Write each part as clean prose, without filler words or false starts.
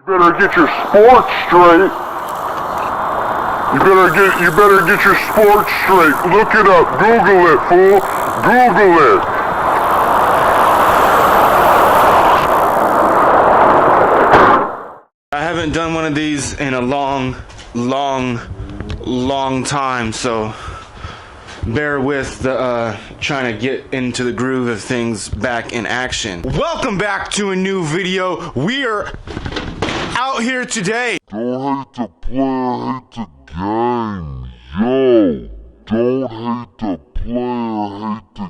You better get your sports straight. You better get your sports straight. Look it up. Google it, fool. Google it. I haven't done one of these in a long time, so bear with the trying to get into the groove of things back in action. Welcome back to a new video. We are out here today. Don't hate the player, hate the game. Yo, don't hate the player, hate the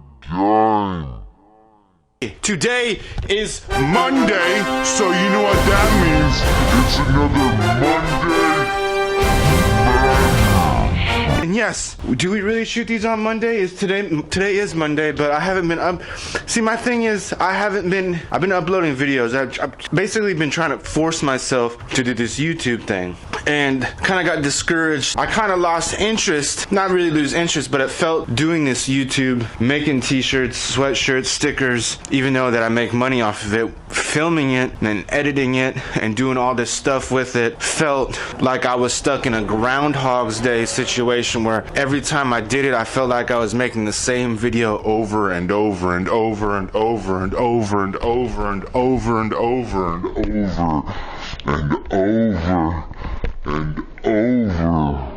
game. Today is Monday, so you know what that means. It's another Monday. And yes, do we really shoot these on Monday? Today is Monday, but I haven't been see, my thing is I've been uploading videos. I've basically been trying to force myself to do this YouTube thing, and kind of got discouraged. I kind of lost interest, not really lose interest, but it felt doing this YouTube, making t-shirts, sweatshirts, stickers, even though that I make money off of it, filming it and then editing it and doing all this stuff with it, felt like I was stuck in a Groundhog's Day situation where every time I did it, I felt like I was making the same video over and over and over and over and over and over and over and over and over and over and over.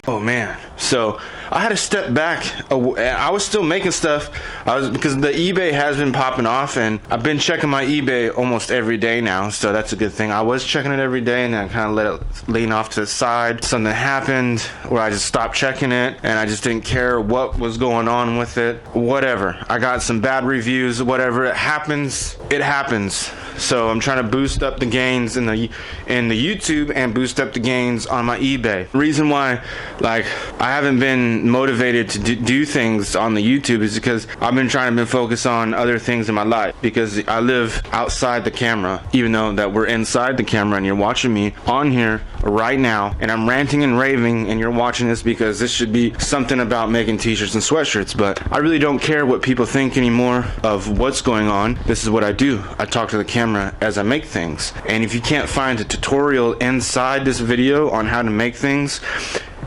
Oh man, so I had to step back. I was still making stuff. Because the eBay has been popping off, and I've been checking my eBay almost every day now, so that's a good thing. I was checking it every day, and then I kind of let it lean off to the side. Something happened where I just stopped checking it, and I just didn't care what was going on with it. Whatever. I got some bad reviews. Whatever. It happens. It happens. So I'm trying to boost up the gains in the YouTube and boost up the gains on my eBay. The reason why, like, I haven't been motivated to do things on the YouTube is because I've been trying to focus on other things in my life, because I live outside the camera, even though that we're inside the camera and you're watching me on here right now, and I'm ranting and raving and you're watching this because this should be something about making t-shirts and sweatshirts. But I really don't care what people think anymore of what's going on. This is what I do. I talk to the camera as I make things, and if you can't find a tutorial inside this video on how to make things,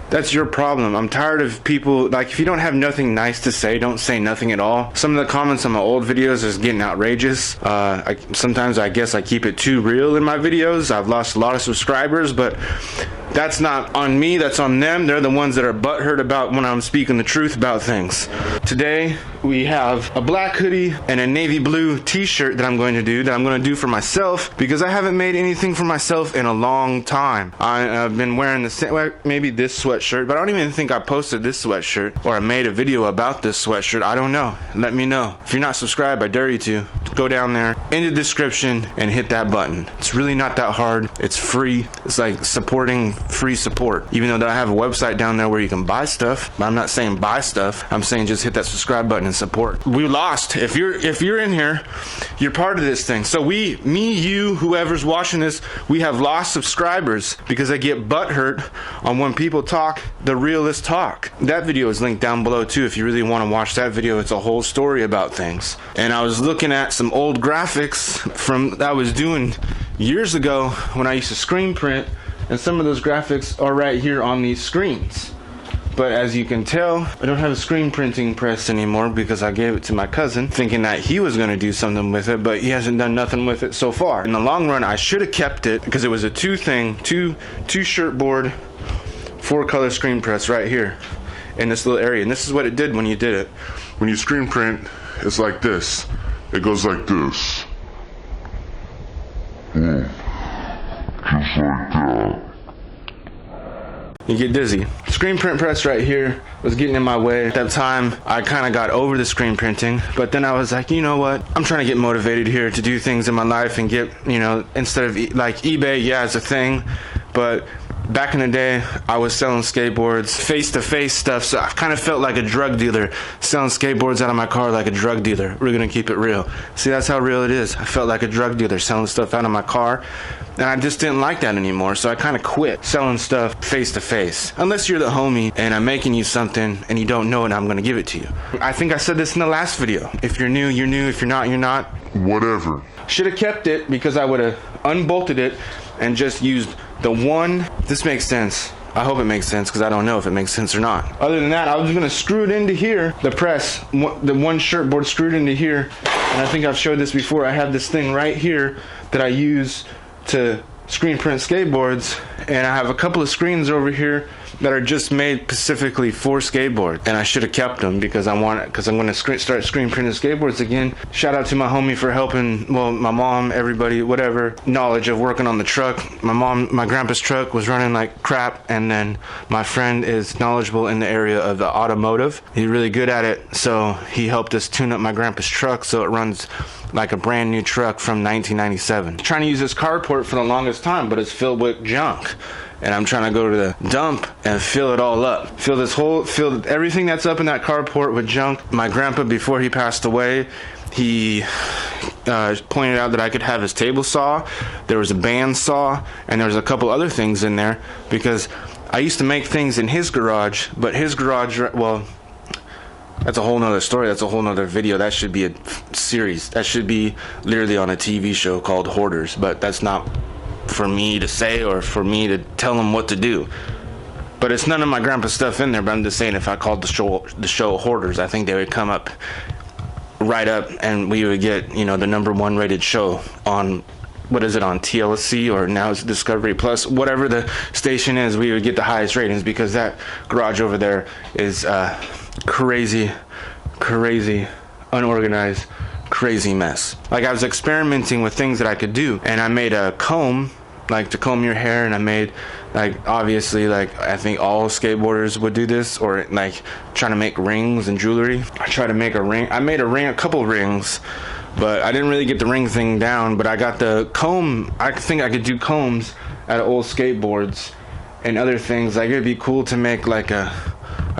that's your problem. I'm tired of people, like, if you don't have nothing nice to say, don't say nothing at all. Some of the comments on my old videos is getting outrageous. Sometimes I guess I keep it too real in my videos. I've lost a lot of subscribers, but that's not on me, that's on them. They're the ones that are butthurt about when I'm speaking the truth about things. Today we have a black hoodie and a navy blue t-shirt that I'm going to do for myself, because I haven't made anything for myself in a long time. I've been wearing the same, maybe this sweatshirt, but I don't even think I posted this sweatshirt or I made a video about this sweatshirt. I don't know. Let me know. If you're not subscribed, I dare you to go down there in the description and hit that button. It's really not that hard. It's free. It's like supporting free support. Even though that I have a website down there where you can buy stuff, but I'm not saying buy stuff. I'm saying just hit that subscribe button and support. We lost. If you're in here, you're part of this thing. So me, you, whoever's watching this, we have lost subscribers because I get butthurt on when people talk the realist talk. That video is linked down below too if you really want to watch that video. It's a whole story about things. And I was looking at some old graphics from that I was doing years ago when I used to screen print, and some of those graphics are right here on these screens. But as you can tell, I don't have a screen printing press anymore because I gave it to my cousin thinking that he was going to do something with it, but he hasn't done nothing with it so far. In the long run, I should have kept it because it was a two shirt board, 4-color screen press right here in this little area. And this is what it did when you did it. When you screen print, it's like this. It goes like this. Just like that. You get dizzy. Screen print press right here was getting in my way. At that time, I kind of got over the screen printing, but then I was like, you know what? I'm trying to get motivated here to do things in my life and get, you know, instead of like eBay, yeah, it's a thing, but back in the day, I was selling skateboards, face-to-face stuff, so I kind of felt like a drug dealer, selling skateboards out of my car like a drug dealer. We're gonna keep it real. See, that's how real it is. I felt like a drug dealer selling stuff out of my car, and I just didn't like that anymore, so I kind of quit selling stuff face-to-face. Unless you're the homie, and I'm making you something, and you don't know it, I'm gonna give it to you. I think I said this in the last video. If you're new, you're new. If you're not, you're not. Whatever. Should have kept it because I would have unbolted it and just used the one. This makes sense. I hope it makes sense because I don't know if it makes sense or not. Other than that, I was gonna screw it into here, the press, the one shirt board screwed into here, and I think I've showed this before. I have this thing right here that I use to screen print skateboards, and I have a couple of screens over here that are just made specifically for skateboard, and I should have kept them because I'm going to start screen printing skateboards again. Shout out to my homie for helping, well, my mom, everybody, whatever, knowledge of working on the truck. My grandpa's truck was running like crap, and then my friend is knowledgeable in the area of the automotive. He's really good at it, so he helped us tune up my grandpa's truck so it runs like a brand new truck from 1997. Trying to use this carport for the longest time, but it's filled with junk. And I'm trying to go to the dump and fill it all up. Fill everything that's up in that carport with junk. My grandpa, before he passed away, he pointed out that I could have his table saw. There was a band saw, and there was a couple other things in there because I used to make things in his garage, but his garage, well, that's a whole nother story. That's a whole nother video. That should be a series. That should be literally on a TV show called Hoarders, but that's not for me to say or for me to tell them what to do. But it's none of my grandpa's stuff in there, but I'm just saying if I called the show Hoarders, I think they would come up right up and we would get, you know, the #1 rated show on, what is it, on TLC or now it's Discovery Plus, whatever the station is. We would get the highest ratings because that garage over there is crazy unorganized, crazy mess. Like, I was experimenting with things that I could do, and I made a comb, like to comb your hair, and I made, like, obviously, like, I think all skateboarders would do this, or like trying to make rings and jewelry. I tried to make a ring. I made a couple rings, but I didn't really get the ring thing down. But I got the comb. I think I could do combs out of old skateboards and other things. Like, it'd be cool to make like a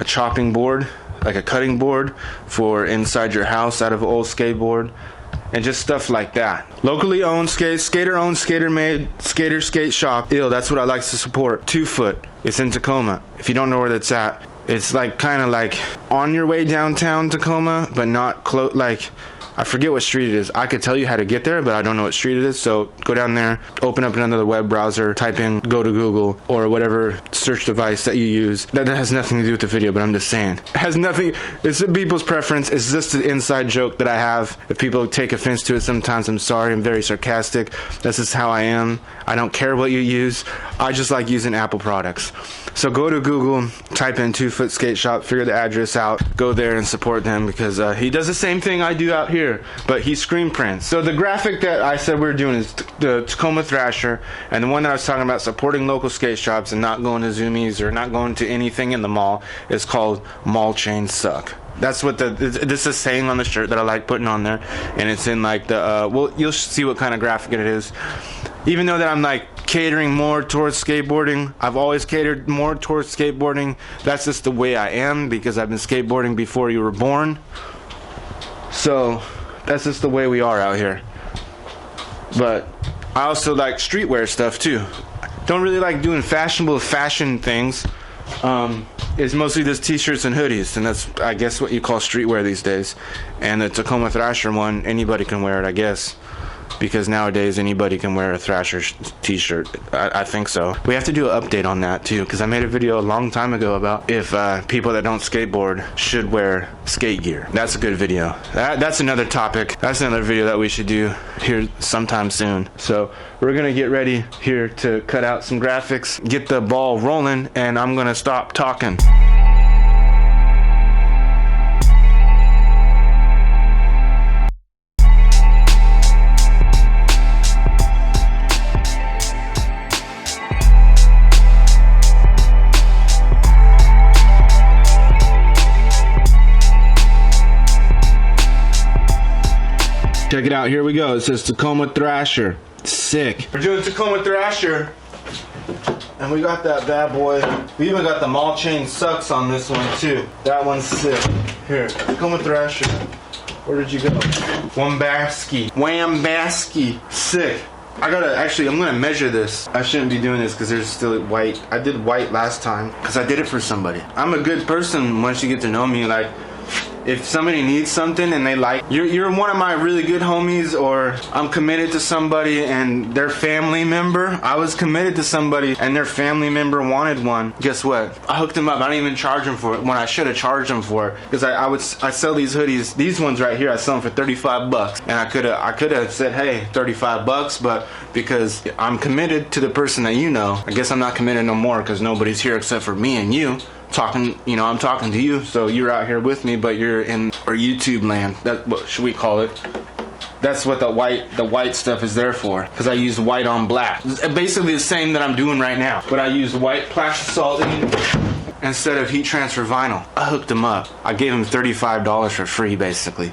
chopping board, like a cutting board for inside your house out of an old skateboard, and just stuff like that. Locally owned skater owned, skater made, skater skate shop. Ew, that's what I like to support. 2 Foot. It's in Tacoma. If you don't know where that's at, it's like kind of like on your way downtown Tacoma, but not close. Like, I forget what street it is. I could tell you how to get there, but I don't know what street it is. So go down there, open up another web browser, type in, go to Google or whatever search device that you use. That has nothing to do with the video, but I'm just saying. It has nothing, it's people's preference. It's just an inside joke that I have. If people take offense to it sometimes, I'm sorry. I'm very sarcastic. That's just how I am. I don't care what you use. I just like using Apple products. So go to Google, type in 2 Foot Skate Shop, figure the address out, go there and support them because he does the same thing I do out here, but he screen prints. So the graphic that I said we were doing is the Tacoma Thrasher, and the one that I was talking about supporting local skate shops and not going to Zoomies or not going to anything in the mall is called Mall Chains Suck. That's what this is saying on the shirt that I like putting on there, and it's in like the well, you'll see what kind of graphic it is. Even though that I'm like catering more towards skateboarding, I've always catered more towards skateboarding. That's just the way I am because I've been skateboarding before you were born. So that's just the way we are out here. But I also like streetwear stuff too. Don't really like doing fashionable fashion things. It's mostly just t-shirts and hoodies, and that's, I guess, what you call streetwear these days. And the Tacoma Thrasher one, anybody can wear it, I guess, because nowadays anybody can wear a Thrasher t-shirt. I think so. We have to do an update on that too, because I made a video a long time ago about if people that don't skateboard should wear skate gear. That's a good video. That's another topic. That's another video that we should do here sometime soon. So we're gonna get ready here to cut out some graphics, get the ball rolling, and I'm gonna stop talking. Check it out, here we go. It says Tacoma Thrasher. Sick. We're doing Tacoma Thrasher. And we got that bad boy. We even got the mall chain sucks on this one too. That one's sick. Here, come with Thrasher. Where did you go? Wambaski. Wambaski. Sick. I'm gonna measure this. I shouldn't be doing this because there's still white. I did white last time because I did it for somebody. I'm a good person once you get to know me. Like, if somebody needs something and they like, you're one of my really good homies, or I'm committed to somebody and their family member. I was committed to somebody and their family member wanted one. Guess what? I hooked them up. I didn't even charge them for it when I should have charged them for it. Because I sell these hoodies. These ones right here, I sell them for 35 bucks. And I could have said, hey, 35 bucks, but because I'm committed to the person that you know, I guess I'm not committed no more because nobody's here except for me and you. Talking, you know, I'm talking to you, so you're out here with me, but you're in our YouTube land. That's what should we call it? That's what the white stuff is there for, because I used white on black. It's basically the same that I'm doing right now, but I used white plastic instead of heat transfer vinyl. I hooked them up. I gave them $35 for free, basically.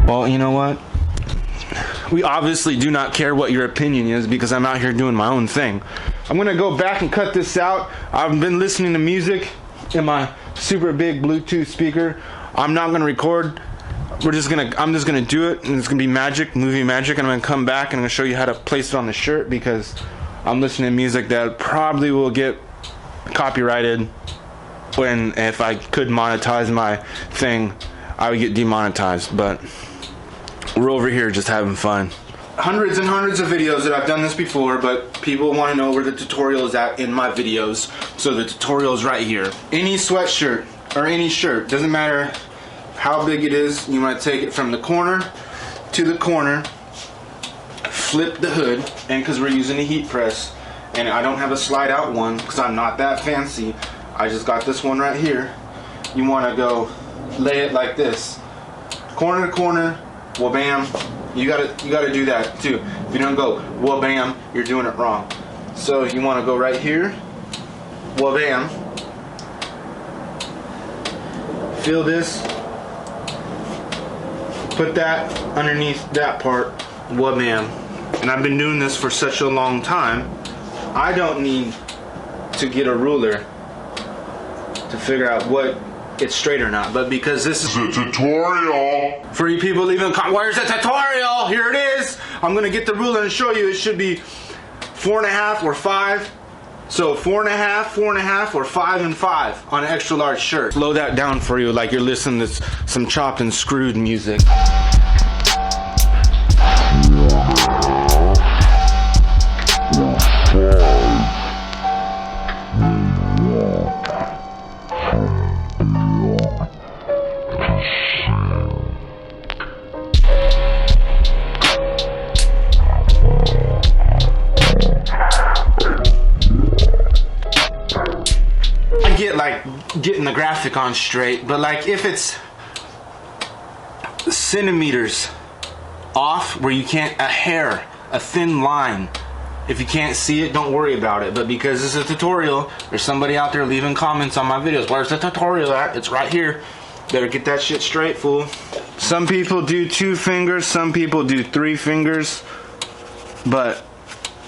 Well, you know what? We obviously do not care what your opinion is because I'm out here doing my own thing. I'm gonna go back and cut this out. I've been listening to music in my super big Bluetooth speaker. I'm not gonna record. I'm just gonna do it, and it's gonna be magic, movie magic, and I'm gonna come back and I'm gonna show you how to place it on the shirt because I'm listening to music that probably will get copyrighted. If I could monetize my thing, I would get demonetized, but we're over here just having fun. Hundreds and hundreds of videos that I've done this before, but people want to know where the tutorial is at in my videos. So the tutorial is right here. Any sweatshirt or any shirt, doesn't matter how big it is, you want to take it from the corner to the corner, flip the hood, and because we're using a heat press, and I don't have a slide out one because I'm not that fancy, I just got this one right here. You want to go lay it like this, corner to corner. Well, bam, you gotta do that too. If you don't go, well, bam, you're doing it wrong. So you want to go right here, well, bam. Feel this. Put that underneath that part, well, bam. And I've been doing this for such a long time, I don't need to get a ruler to figure out what it's straight or not, but because this is a tutorial for you people leaving where's the tutorial? Here it is. I'm gonna get the ruler and show you. It should be 4.5 or 5. So 4.5, 4.5, or 5 and 5 on an extra large shirt. Slow that down for you like you're listening to some chopped and screwed music. Getting the graphic on straight, but like if it's centimeters off where you can't, a thin line, if you can't see it, don't worry about it. But because this is a tutorial, there's somebody out there leaving comments on my videos, where's the tutorial at? It's right here. Better get that shit straight, fool. Some people do 2 fingers, some people do 3 fingers, but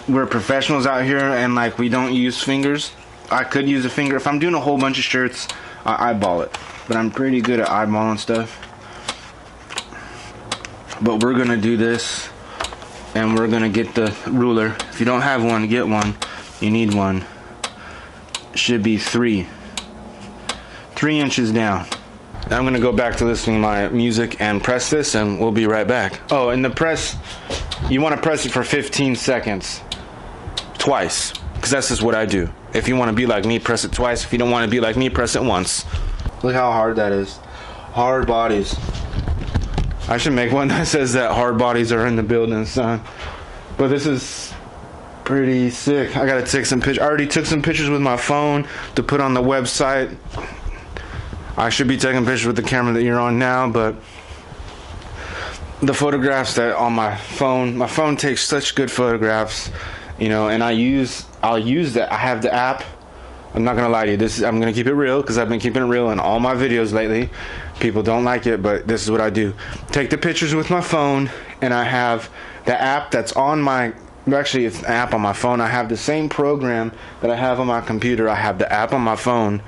we're professionals out here and like we don't use fingers. I could use a finger. If I'm doing a whole bunch of shirts, I eyeball it. But I'm pretty good at eyeballing stuff. But we're going to do this. And we're going to get the ruler. If you don't have one, get one. You need one. It should be 3 inches down. Now I'm going to go back to listening to my music and press this. And we'll be right back. Oh, and the press, you want to press it for 15 seconds. Twice. Because that's just what I do. If you want to be like me, press it twice. If you don't want to be like me, press it once. Look how hard that is. Hard bodies. I should make one that says that hard bodies are in the building, son. But this is pretty sick. I gotta take some pictures. I already took some pictures with my phone to put on the website. I should be taking pictures with the camera that you're on now, but the photographs that on my phone takes such good photographs. you know, and I'll use that. I have the app. I'm not gonna lie to you. I'm gonna keep it real because I've been keeping it real in all my videos lately. People don't like it, but this is what I do. Take the pictures with my phone, and I have the app that's on my. Actually, it's an app on my phone. I have the same program that I have on my computer. I have the app on my phone,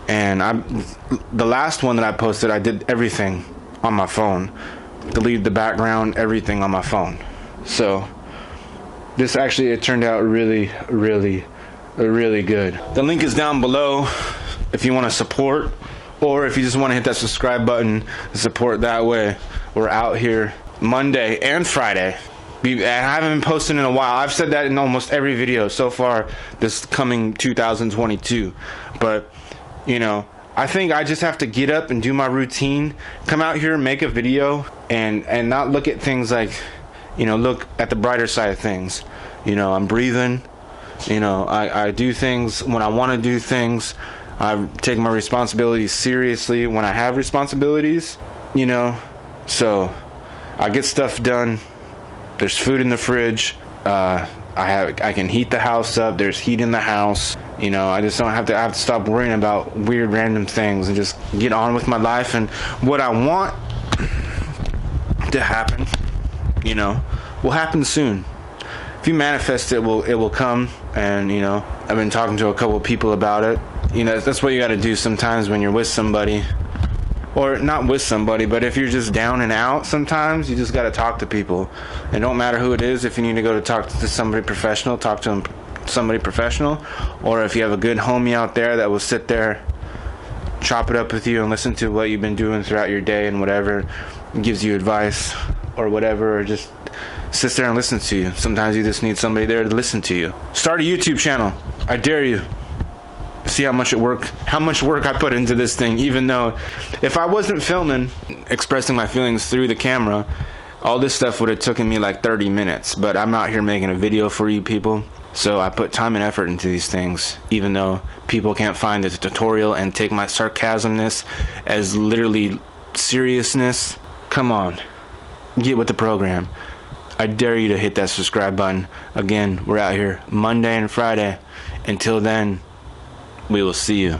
and the last one that I posted, I did everything on my phone. Deleted the background, everything on my phone. So this actually, it turned out really, really, really good. The link is down below if you want to support, or if you just want to hit that subscribe button to support that way. We're out here Monday and Friday. I haven't been posting in a while. I've said that in almost every video so far this coming 2022. But, you know, I think I just have to get up and do my routine, come out here and make a video, and not look at things like, you know, look at the brighter side of things. You know, I'm breathing. You know, I do things when I want to do things. I take my responsibilities seriously when I have responsibilities, you know. So I get stuff done. There's food in the fridge. I can heat the house up. There's heat in the house. You know, I just don't have to stop worrying about weird random things and just get on with my life. And what I want to happen, you know, will happen soon. If you manifest it, it will come. And, you know, I've been talking to a couple of people about it. You know, that's what you got to do sometimes when you're with somebody. Or not with somebody, but if you're just down and out, sometimes you just got to talk to people. And don't matter who it is. If you need to go to talk to somebody professional, talk to somebody professional. Or if you have a good homie out there that will sit there, chop it up with you and listen to what you've been doing throughout your day and whatever, gives you advice or whatever, or just sits there and listens to you. Sometimes you just need somebody there to listen to you. Start a YouTube channel. I dare you. See how much work I put into this thing. Even though if I wasn't filming, expressing my feelings through the camera, all this stuff would have taken me like 30 minutes. But I'm out here making a video for you people, so I put time and effort into these things, even though people can't find the tutorial and take my sarcasmness as literally seriousness. Come on, get with the program. I dare you to hit that subscribe button. Again, we're out here Monday and Friday. Until then, we will see you.